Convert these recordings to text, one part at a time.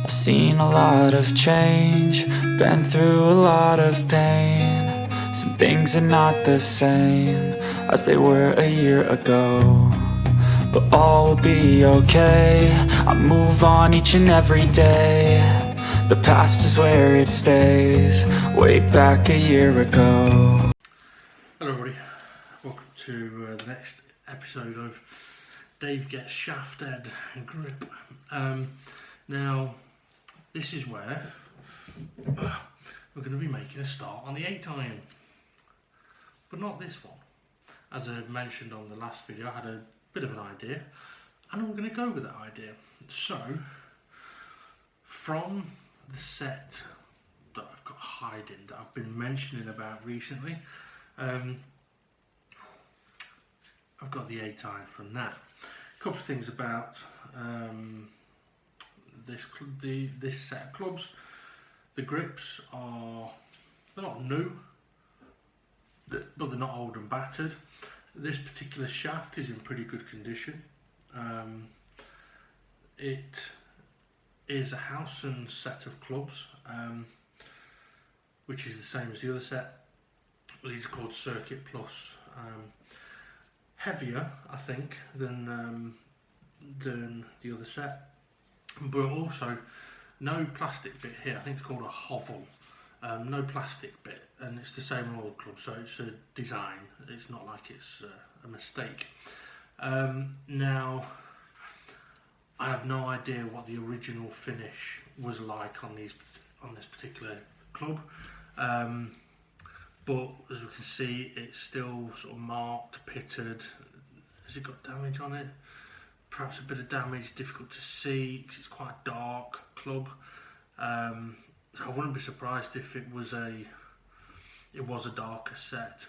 I've seen a lot of change, been through a lot of pain. Some things are not the same as they were a year ago, but all will be okay. I move on each and every day. The past is where it stays, way back a year ago. Hello everybody, welcome to the next episode of Dave Gets Shaftheadgrip. Now, this is where we're going to be making a start on the 8 iron, but not this one. As I mentioned on the last video, I had a bit of an idea and I'm going to go with that idea. So, from the set that I've got hiding, that I've been mentioning about recently, I've got the 8 iron from that. A couple of things about this set of clubs. The grips they're not new, but they're not old and battered. This particular shaft is in pretty good condition. It is a Howson set of clubs, which is the same as the other set. These are called Circuit Plus. Heavier, I think, than the other set, but also no plastic bit here. I think it's called a hovel. No plastic bit, and it's the same on all the clubs, so it's a design. It's not like it's a mistake. Now, I have no idea what the original finish was like on this particular club. But as we can see, it's still sort of marked, pitted. Has it got damage on it? Perhaps a bit of damage, difficult to see because it's quite a dark club. So I wouldn't be surprised if it was a darker set.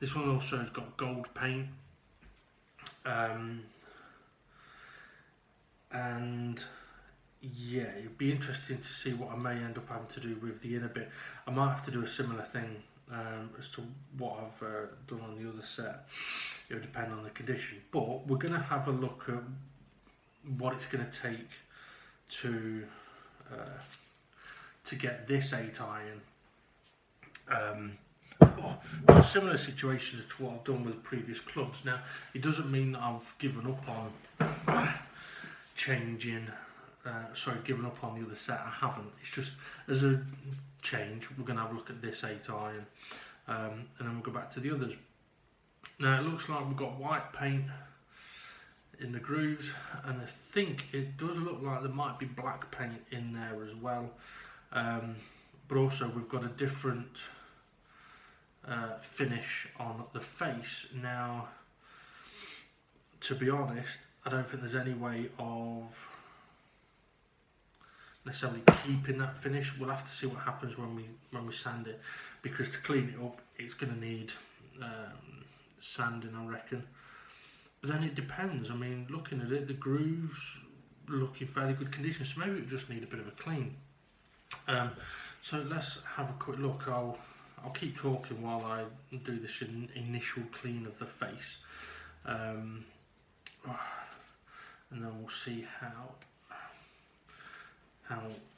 This one also has got gold paint, and yeah, it'd be interesting to see what I may end up having to do with the inner bit. I might have to do a similar thing as to what I've done on the other set. It would depend on the condition, but we're going to have a look at what it's going to take to get this 8 iron to a similar situation to what I've done with previous clubs. Now, it doesn't mean that I've given up on given up on the other set. I haven't. It's just, as a change, we're going to have a look at this 8 iron, and then we'll go back to the others. Now, it looks like we've got white paint in the grooves, and I think it does look like there might be black paint in there as well, but also we've got a different finish on the face. Now, to be honest, I don't think there's any way of necessarily keeping that finish. We'll have to see what happens when we sand it, because to clean it up it's going to need sanding, I reckon. But then it depends. I mean, looking at it, the grooves look in fairly good condition, so maybe it just need a bit of a clean. So let's have a quick look. I'll keep talking while I do this initial clean of the face, and then we'll see how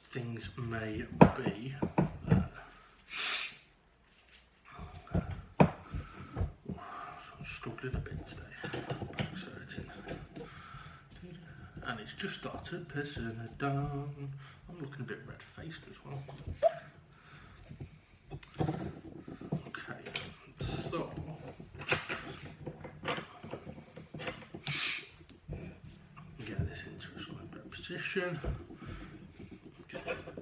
things may be. I'm struggling a bit today. Back's hurting, and it's just started pissing it down. I'm looking a bit red-faced as well. Okay, so get this into a slightly better position. Okay, there we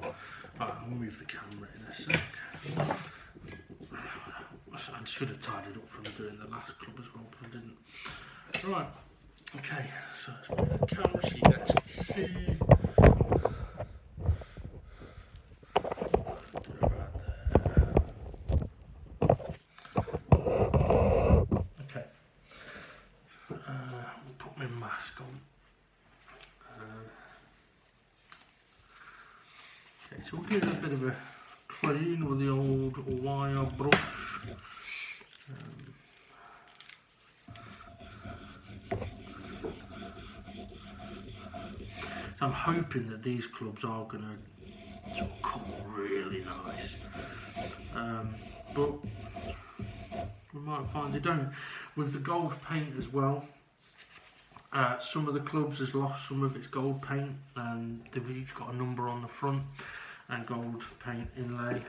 go. Right, I'll move the camera in a sec. I should have tidied up from doing the last club as well, but I didn't. Right, okay, so let's move the camera so you can actually see. So we'll give it a bit of a clean with the old wire brush. So I'm hoping that these clubs are going to sort of come really nice, but we might find they don't. With the gold paint as well, some of the clubs has lost some of its gold paint, and they've each got a number on the front and gold paint inlay.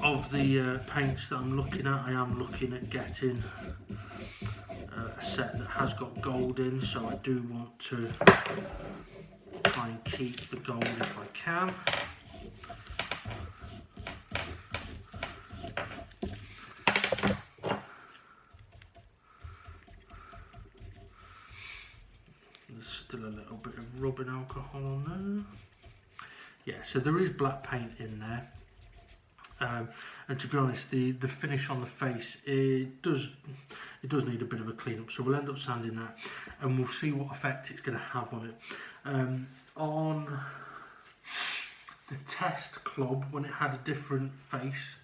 Of the paints that I'm looking at, I am looking at getting a set that has got gold in, so I do want to try and keep the gold if I can. There's still a little bit of rubbing alcohol on there. Yeah, so there is black paint in there. And to be honest, the finish on the face, it does need a bit of a clean up, so we'll end up sanding that and we'll see what effect it's going to have on it. On the test club, when it had a different face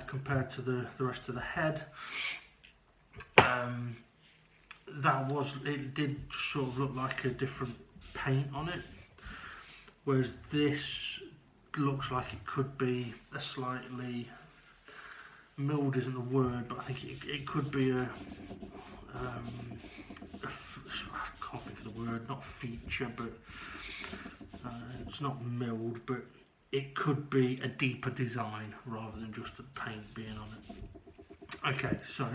compared to the rest of the head, it did sort of look like a different paint on it, whereas this looks like it could be a slightly, milled isn't the word, but I think it could be I can't think of the word, not feature, but it's not milled, but it could be a deeper design rather than just the paint being on it. Okay, so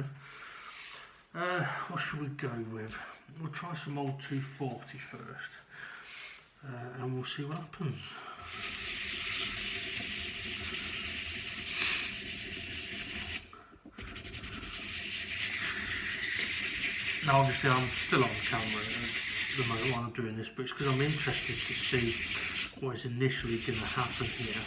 what should we go with? We'll try some old 240 first, and we'll see what happens. Now obviously I'm still on camera at the moment while I'm doing this, but it's because I'm interested to see what is initially going to happen here.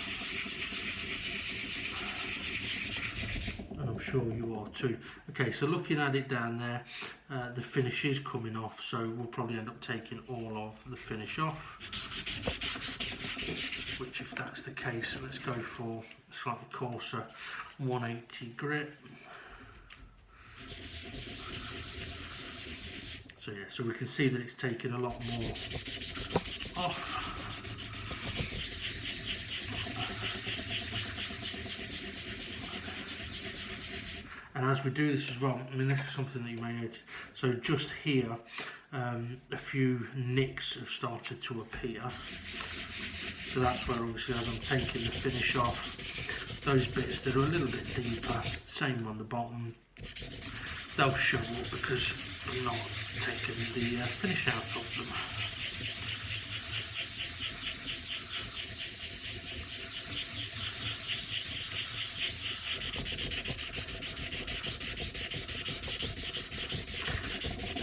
And I'm sure you are too. Okay, so looking at it down there, the finish is coming off, so we'll probably end up taking all of the finish off. Which, if that's the case, let's go for a slightly coarser 180 grit. So yeah, so we can see that it's taken a lot more off. And as we do this as well, I mean, this is something that you may notice. So just here, a few nicks have started to appear. So that's where obviously as I'm taking the finish off, those bits that are a little bit deeper, same on the bottom, they'll show up because I'm not taking the finish out of them.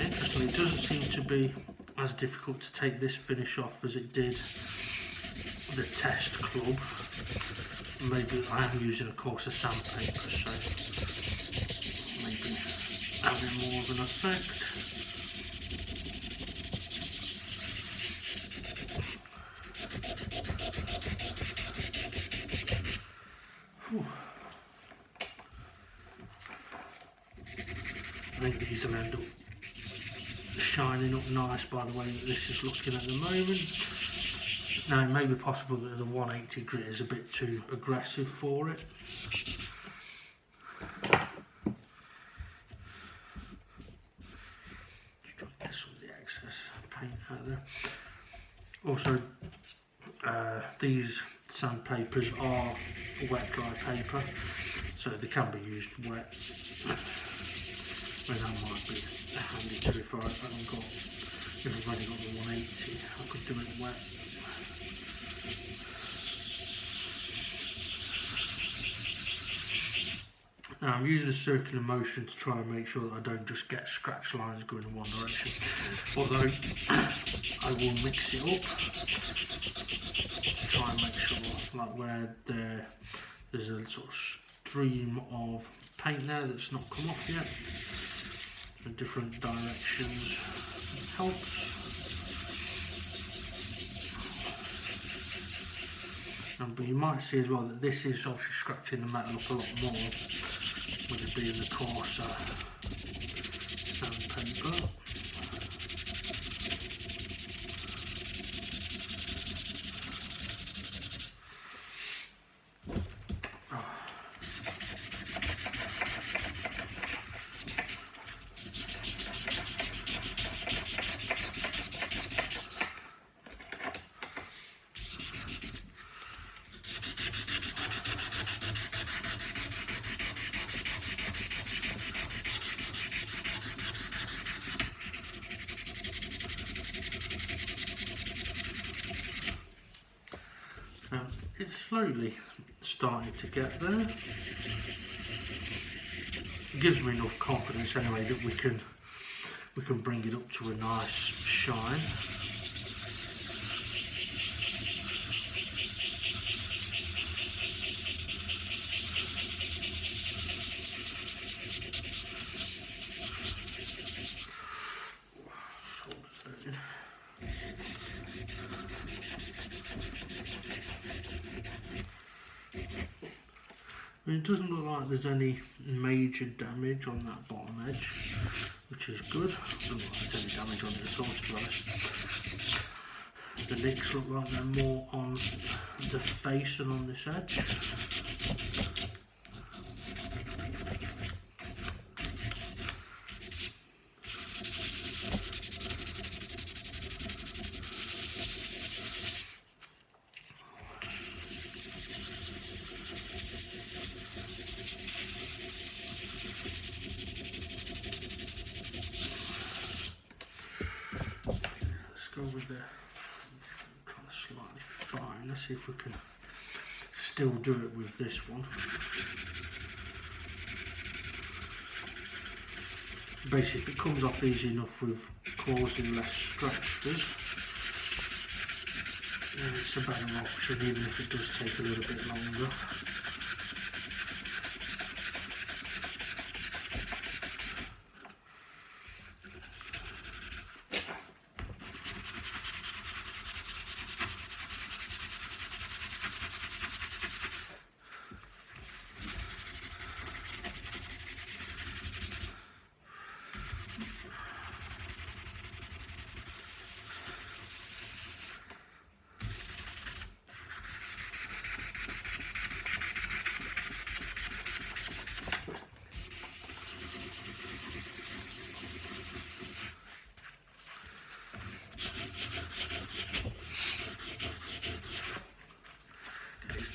Interestingly, it doesn't seem to be as difficult to take this finish off as it did the test club. Maybe I am using a coarser sandpaper, so maybe having more of an effect. Whew. I think these will end up shining up nice by the way that this is looking at the moment. Now it may be possible that the 180 grit is a bit too aggressive for it. Get some of the excess paint out there. Also, these sandpapers are wet dry paper, so they can be used wet. I mean, that might be a handy trick if I haven't got, if I've only got the 180, I could do it wet. Now I'm using a circular motion to try and make sure that I don't just get scratch lines going in one direction, although I will mix it up to try and make sure, like where there's a sort of stream of paint there that's not come off yet, in different directions helps. But you might see as well that this is obviously scratching the metal up a lot more with it being the coarser sandpaper. it's slowly starting to get there. It gives me enough confidence anyway that we can bring it up to a nice shine. It doesn't look like there's any major damage on that bottom edge, which is good. Doesn't look like there's any damage on it at all, to be honest. The nicks look like they're more on the face than on this edge. With the trying to slightly fine. Let's see if we can still do it with this one. Basically, if it comes off easy enough with causing less stretches, then it's a better option, even if it does take a little bit longer.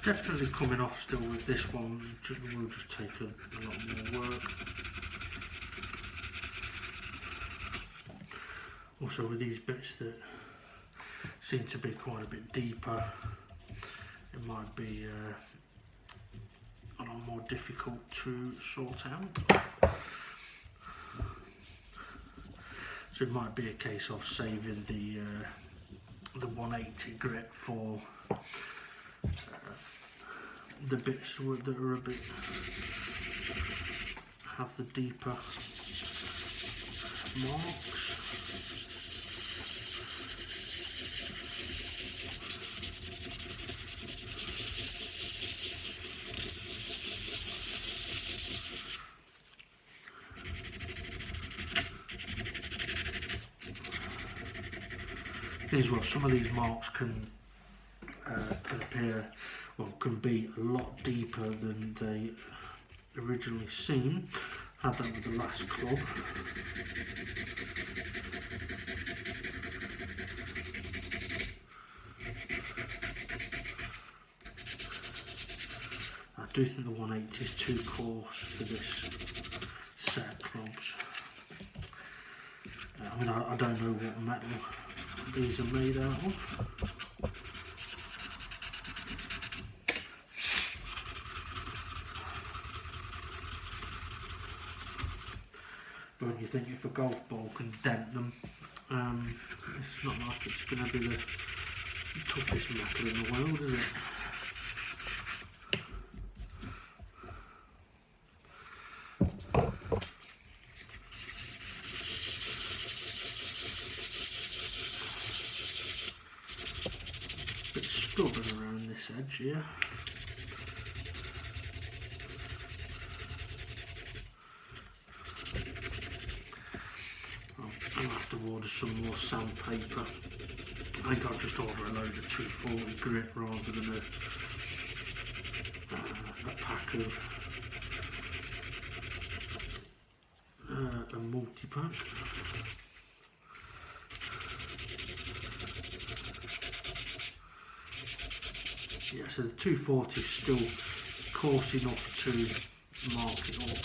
Definitely coming off still with this one. We'll just take a lot more work. Also with these bits that seem to be quite a bit deeper, it might be a lot more difficult to sort out. So it might be a case of saving the 180 grit for the bits that are a bit have the deeper marks. As well, some of these marks can appear, well, can be a lot deeper than they originally seem. Had that with the last club. I do think the 180 is too coarse for this set of clubs. I mean, I don't know what metal these are made out of. But when you think if a golf ball can dent them, it's not like it's going to be the toughest metal in the world, is it? Bit stubborn around this edge here. I'll have to order some more sandpaper. I think I'll just order a load of 240 grit rather than a pack of a multi-pack. Yeah, so the 240 is still coarse enough to mark it up.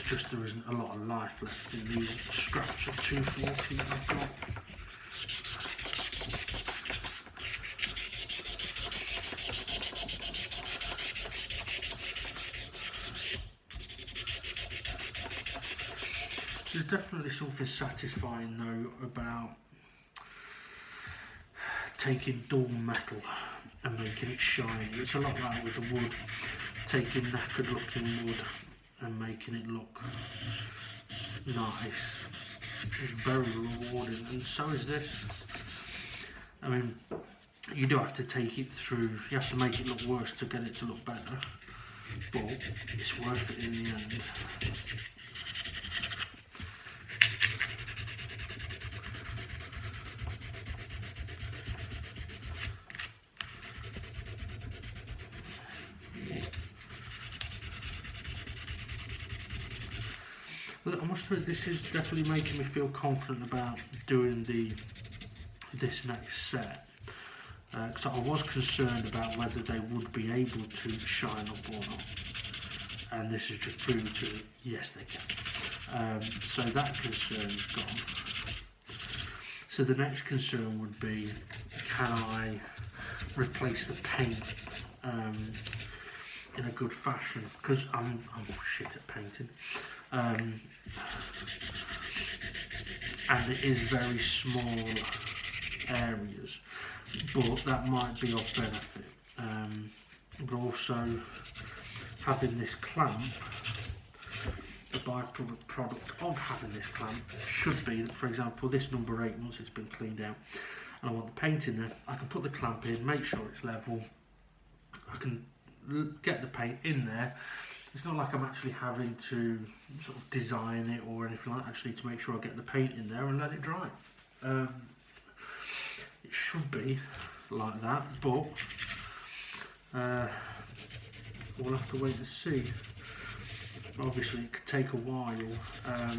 just there isn't a lot of life left in these scraps of 240 that I've got. There's definitely something satisfying though about taking dull metal and making it shiny. It's a lot like with the wood, taking knackered looking wood and making it look nice. It's very rewarding, and so is this. I mean, you do have to take it through, you have to make it look worse to get it to look better, but it's worth it in the end. I must admit, this is definitely making me feel confident about doing this next set, because I was concerned about whether they would be able to shine up or not, and this has just proved to yes they can. So that concern's gone. So the next concern would be, can I replace the paint in a good fashion, because I'm shit at painting. And it is very small areas, but that might be of benefit. But also having this clamp, the byproduct of having this clamp should be that, for example, this number 8, once it's been cleaned out and I want the paint in there, I can put the clamp in, make sure it's level, I can get the paint in there. It's not like I'm actually having to sort of design it or anything like that, actually, to make sure I get the paint in there and let it dry. It should be like that, but we'll have to wait and see. Obviously it could take a while. I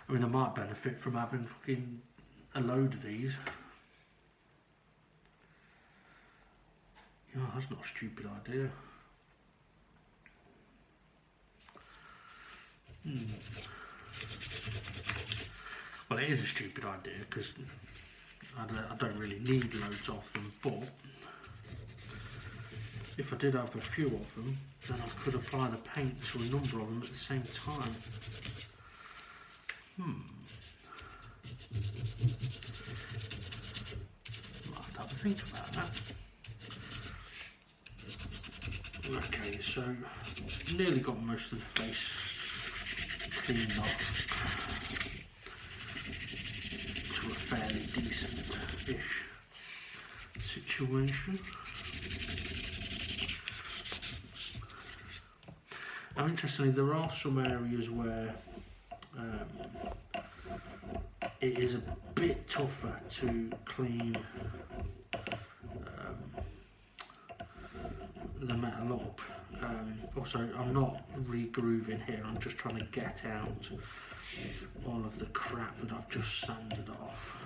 mean, I might benefit from having fucking a load of these. You know, that's not a stupid idea. Well, it is a stupid idea because I don't really need loads of them, but if I did have a few of them, then I could apply the paint to a number of them at the same time. I'll have to have a think about that. Okay, so nearly got most of the face cleaned off to a fairly decent-ish situation. Now, interestingly, there are some areas where it is a bit tougher to clean the metal up. Also, I'm not re-grooving here, I'm just trying to get out all of the crap that I've just sanded off.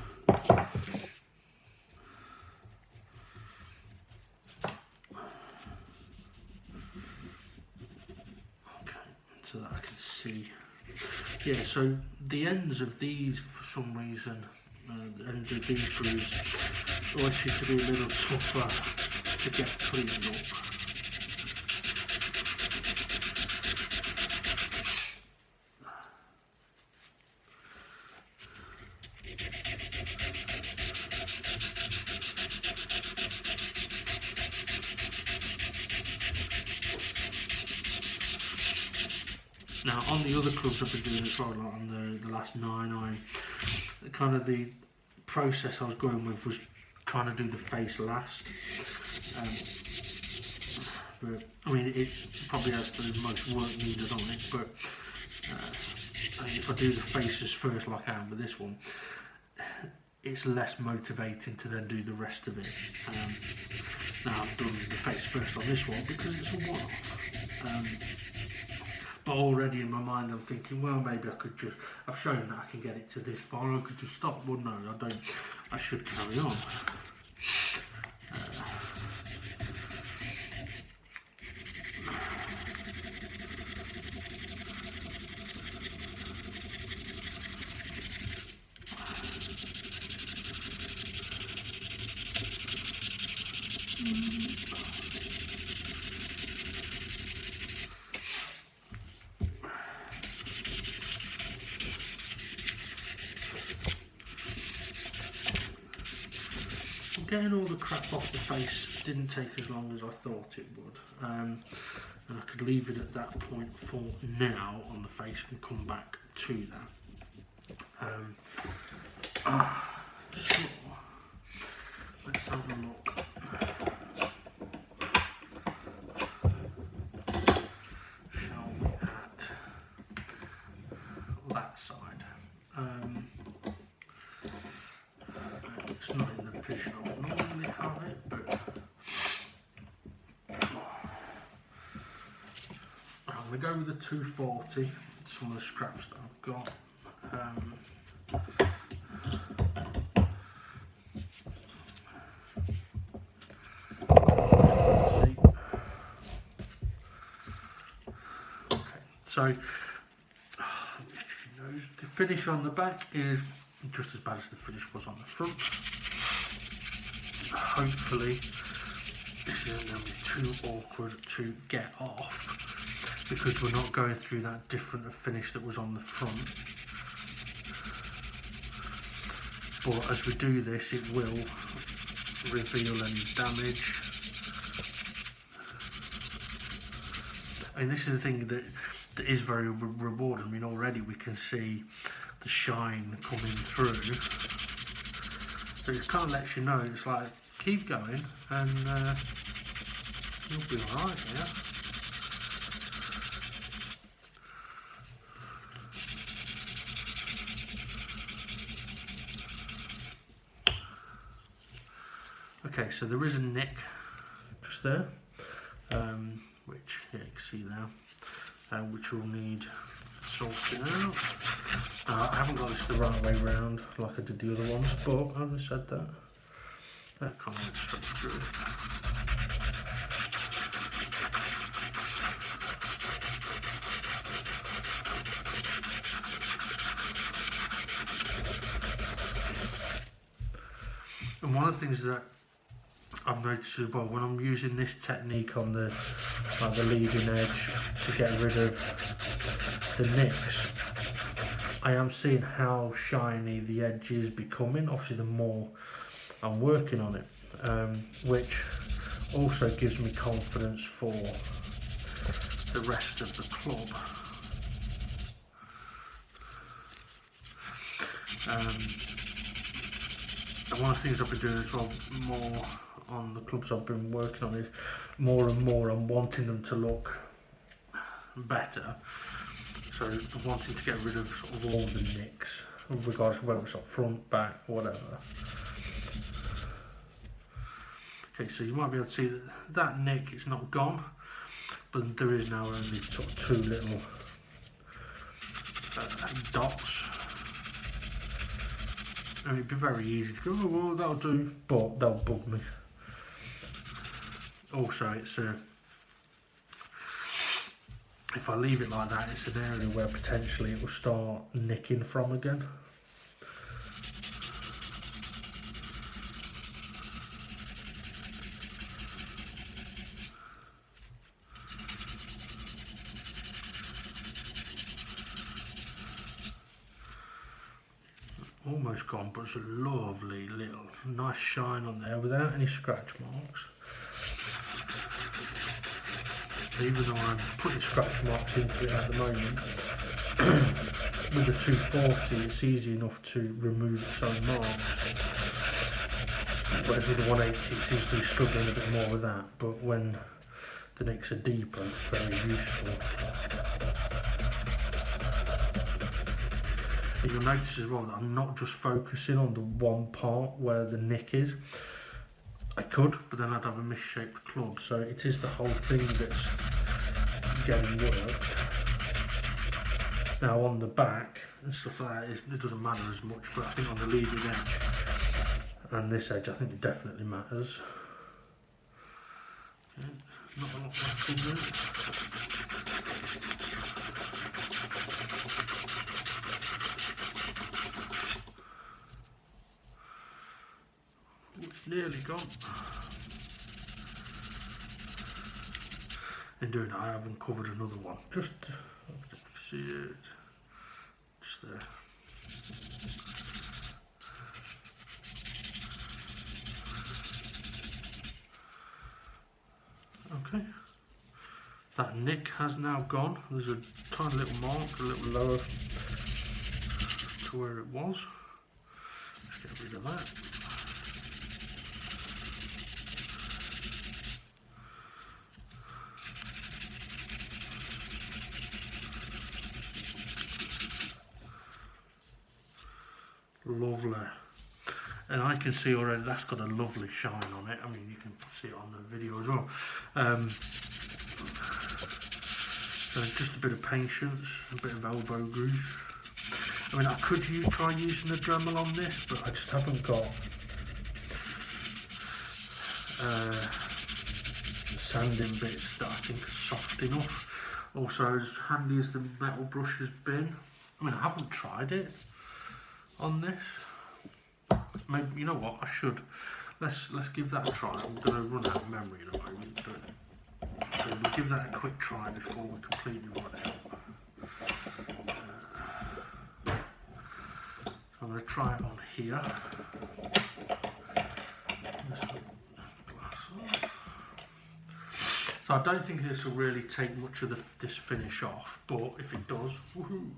Okay, so that I can see. Yeah, so the ends of these, for some reason, the ends of these grooves always seem to be a little tougher to get cleaned up. Now, on the other clubs I've been doing as well, like on the last 9 kind of the process I was going with was trying to do the face last. But I mean, it probably has the most work needed on it, but I think if I do the faces first like I am with this one, it's less motivating to then do the rest of it. Now I've done the face first on this one because it's a one-off. But already in my mind I'm thinking, well, maybe I could just, I've shown that I can get it to this far, I could just stop. Well, no, I don't, I should carry on. getting all the crap off the face didn't take as long as I thought it would. And I could leave it at that point for now on the face and come back to that. So, let's have a look. Shall we at that side? It's not in the position I would normally have it, but I'm going to go with the 240, some of the scraps that I've got. See. Okay, so the finish on the back is just as bad as the finish was on the front. Hopefully this isn't going to be too awkward to get off, because we're not going through that different finish that was on the front. But as we do this, it will reveal any damage. And this is the thing that is very rewarding. I mean, already we can see the shine coming through. So it kind of lets you know, it's like, keep going and you'll be alright, yeah? Okay, so there is a nick just there, which yeah, you can see now, which will need sorting out. I haven't got this the right way round like I did the other ones, but having said that, that kind of went straight through. And one of the things that I've noticed as well, when I'm using this technique on the leading edge to get rid of the nicks, I am seeing how shiny the edge is becoming, obviously the more I'm working on it, which also gives me confidence for the rest of the club. And one of the things I've been doing as well, more on the clubs I've been working on, is more and more I'm wanting them to look better. So I'm wanting to get rid of sort of all the nicks, regardless of whether it's up front, back, whatever. Okay, so you might be able to see that that nick is not gone, but there is now only sort of two little dots. And it'd be very easy to go, oh well, that'll do, but they'll bug me. Also, it's if I leave it like that, it's an area where potentially it will start nicking from again. Almost gone, but it's a lovely little nice shine on there without any scratch marks. Even though I'm putting scratch marks into it at the moment, with the 240 it's easy enough to remove its own marks. Whereas with the 180 it seems to be struggling a bit more with that, but when the nicks are deeper it's very useful. And you'll notice as well that I'm not just focusing on the one part where the nick is. I could, but then I'd have a misshaped club, so it is the whole thing that's getting worked. Now on the back and stuff like that, it doesn't matter as much, but I think on the leading edge and this edge I think it definitely matters. Okay, not a lot left in there. It's nearly gone. In doing it, I have uncovered another one. Just see it, just there. That nick has now gone. There's a tiny little mark, a little lower to where it was. Let's get rid of that. Lovely. And I can see already that's got a lovely shine on it. I mean, you can see it on the video as well. So just a bit of patience, a bit of elbow grease. I mean, I could try using a Dremel on this, but I just haven't got sanding bits that I think are soft enough. Also, as handy as the metal brush has been, I mean, I haven't tried it on this. Maybe, you know what, I should. Let's give that a try. I'm going to run out of memory in a moment, but so we'll give that a quick try before we completely run out. I'm going to try it on here. So I don't think this will really take much of this finish off, but if it does, woohoo!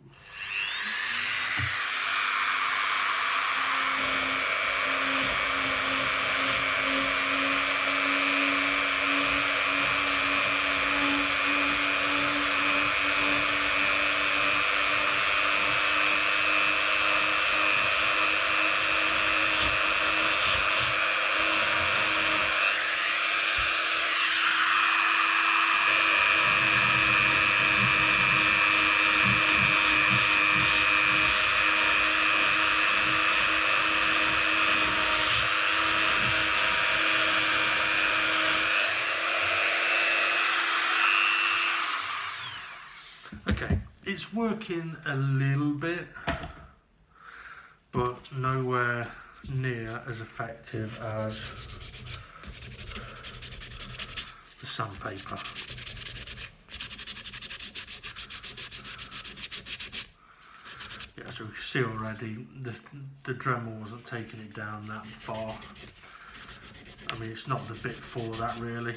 Okay, it's working a little bit, but nowhere near as effective as the sandpaper. Yeah, so we can see already the Dremel wasn't taking it down that far. I mean, it's not the bit for that really.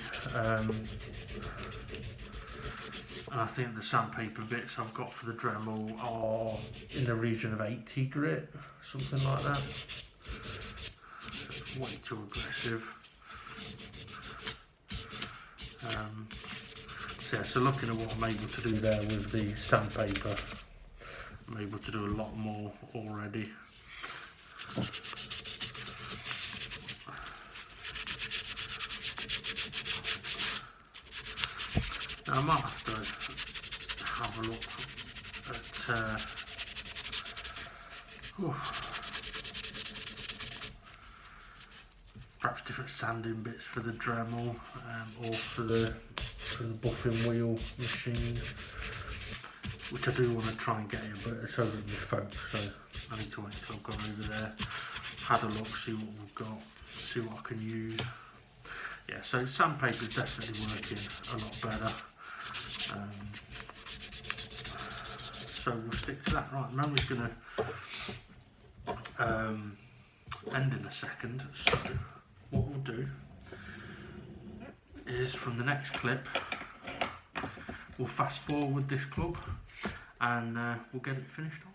And I think the sandpaper bits I've got for the Dremel are in the region of 80 grit, something like that. It's way too aggressive. So, yeah, so looking at what I'm able to do there with the sandpaper, I'm able to do a lot more already. Now I might have to have a look at perhaps different sanding bits for the Dremel or for the buffing wheel machine, which I do want to try and get here, but it's over at my phone, so I need to wait until I've gone over there, had a look, see what we've got, see what I can use. Yeah, so sandpaper is definitely working a lot better. So we'll stick to that. Right, memory's going to end in a second, so what we'll do is from the next clip we'll fast forward this club and we'll get it finished off.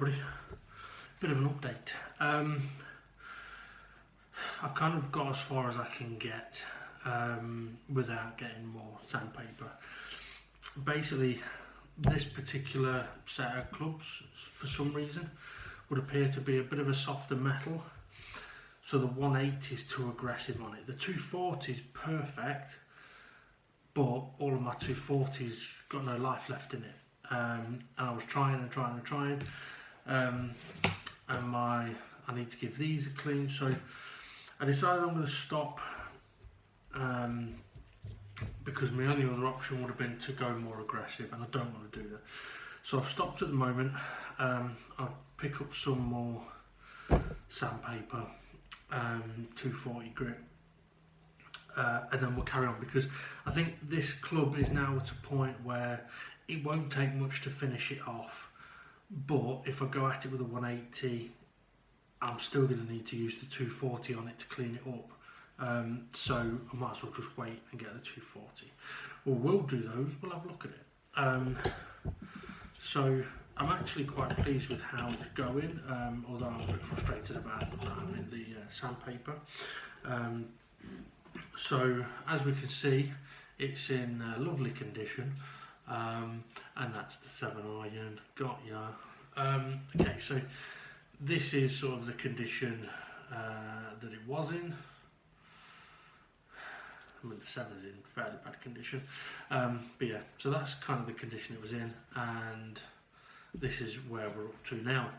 everybody. Bit of an update. I've kind of got as far as I can get without getting more sandpaper. Basically, this particular set of clubs, for some reason, would appear to be a bit of a softer metal. So the 180 is too aggressive on it. The 240 is perfect, but all of my 240s got no life left in it. And I was trying, and I need to give these a clean. So I decided I'm going to stop, because my only other option would have been to go more aggressive, and I don't want to do that. So I've stopped at the moment. I'll pick up some more sandpaper, 240 grit, and then we'll carry on, because I think this club is now at a point where it won't take much to finish it off, but if I go at it with a 180, I'm still going to need to use the 240 on it to clean it up. So I might as well just wait and get the 240. Well, we'll do those, we'll have a look at it. So I'm actually quite pleased with how it's going, although I'm a bit frustrated about not having the sandpaper. So as we can see, it's in lovely condition, and that's the 7 iron, got ya. Okay, so this is sort of the condition that it was in. I mean, the 7's in fairly bad condition, but yeah, so that's kind of the condition it was in, and this is where we're up to now,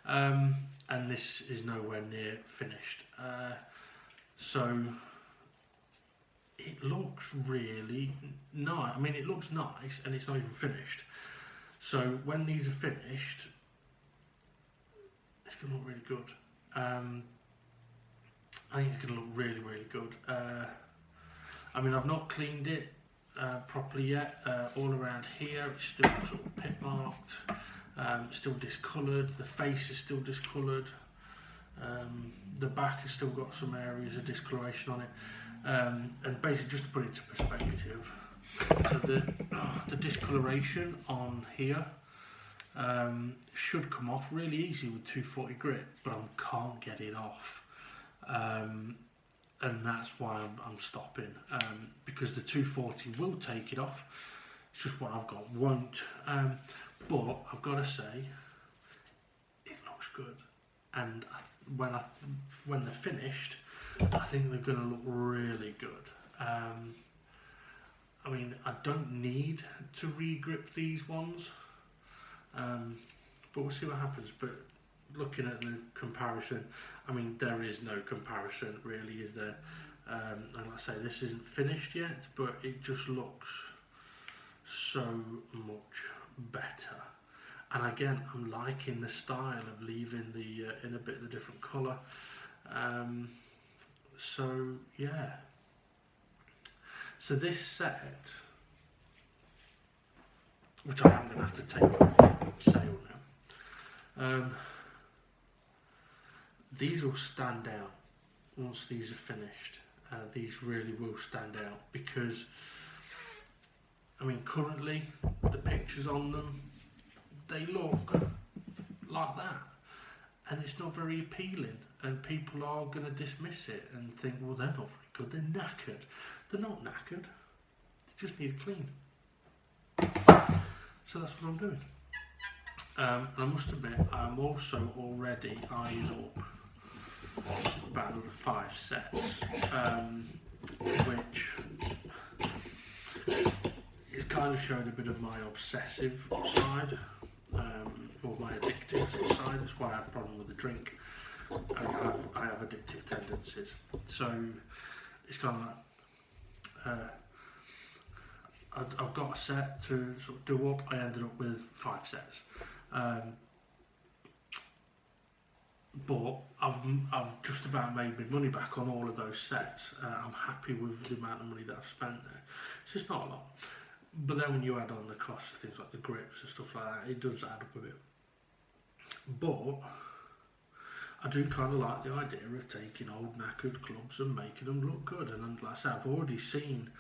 and this is nowhere near finished. So it looks really nice. I mean, it looks nice, and it's not even finished. So when these are finished, it's going to look really good. I think it's going to look really, really good. I mean, I've not cleaned it properly yet. All around here, it's still sort of pit marked, still discoloured. The face is still discoloured. The back has still got some areas of discoloration on it. And basically, just to put it into perspective, so the discoloration on here should come off really easy with 240 grit, but I can't get it off. And that's why I'm stopping, because the 240 will take it off. It's just what I've got won't. But I've got to say, it looks good, and when they're finished, I think they're going to look really good. I mean, I don't need to re-grip these ones, but we'll see what happens. But looking at the comparison, I mean, there is no comparison really, is there? And like I say, this isn't finished yet, but it just looks so much better. And again, I'm liking the style of leaving the in a bit of a different colour. So yeah. So this set, which I am going to have to take off sale now. These will stand out once these are finished. These really will stand out, because, I mean, currently the pictures on them, they look like that, and it's not very appealing, and people are going to dismiss it and think, well, they're not very good, they're knackered. They're not knackered, they just need a clean. So that's what I'm doing. And I must admit, I'm also already eyeing up about another 5 sets, which is kind of showing a bit of my obsessive side, or my addictive side. That's why I have a problem with the drink. I have addictive tendencies, so it's kind of like, I've got a set to sort of do up. I ended up with 5 sets. But I've just about made my money back on all of those sets. I'm happy with the amount of money that I've spent there. It's just not a lot. But then when you add on the cost of things like the grips and stuff like that, it does add up a bit. But I do kind of like the idea of taking old knackered clubs and making them look good. And like I say, I've already seen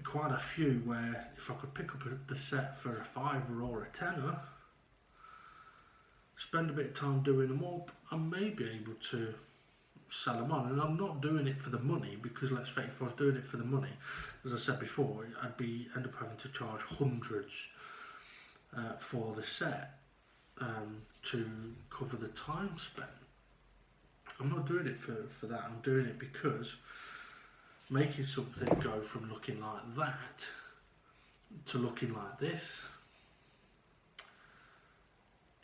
quite a few where if I could pick up the set for a £5 or a £10, spend a bit of time doing them up, I may be able to sell them on. And I'm not doing it for the money, because let's face it, if I was doing it for the money, as I said before, I'd end up having to charge hundreds for the set to cover the time spent. I'm not doing it for that. I'm doing it because making something go from looking like that to looking like this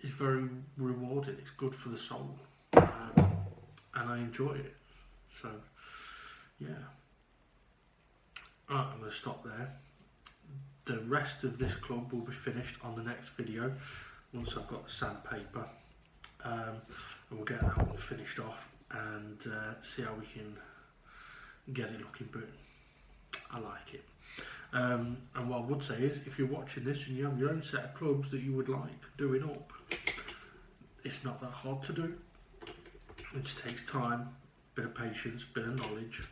is very rewarding. It's good for the soul, and I enjoy it. So yeah. Right, I'm going to stop there. The rest of this club will be finished on the next video once I've got the sandpaper, and we'll get that one finished off and see how we can get it looking, but I like it. And what I would say is, if you're watching this and you have your own set of clubs that you would like doing up, it's not that hard to do. It just takes time, a bit of patience, a bit of knowledge,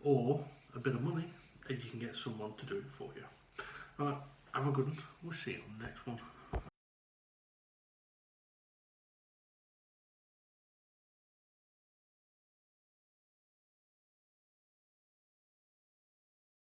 or a bit of money, and you can get someone to do it for you. Alright, have a good one. We'll see you on the next one.